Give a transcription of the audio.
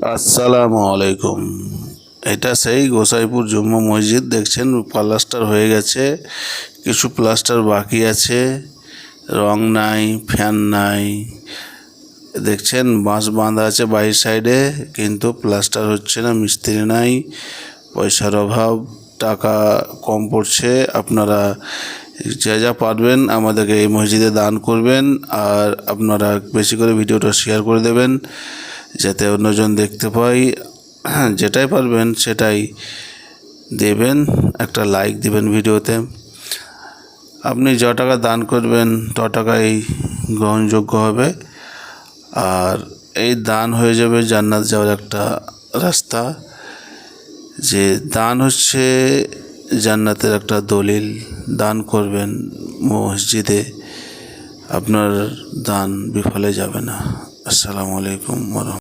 আসসালামু আলাইকুম। এটা সেই গোসাইপুর জুম্মা মসজিদ। দেখছেন প্লাস্টার হয়ে গেছে, কিছু প্লাস্টার বাকি আছে, রং নাই, ফ্যান নাই। দেখছেন বাঁশ বাঁধা আছে বাইরের সাইডে, কিন্তু প্লাস্টার হচ্ছে না, মিস্ত্রি নাই, পয়সার অভাব, টাকা কম পড়ছে। আপনারা যা পারবেন আমাদেরকে এই মসজিদে দান করবেন, আর আপনারা বেশি করে ভিডিওটা শেয়ার করে দেবেন যাতে অন্যজন দেখতে পাই। যেটাই পারবেন সেটাই দেবেন, একটা লাইক দিবেন ভিডিওতে। আপনি যত টাকা দান করবেন তত টাকাই গ্রহণযোগ্য হবে, আর এই দান হয়ে যাবে জান্নাত যাওয়ার একটা রাস্তা। যে দান হচ্ছে জান্নাতের একটা দলিল। দান করবেন মসজিদে, আপনার দান বিফলে যাবে না। আসসালামু আলাইকুম।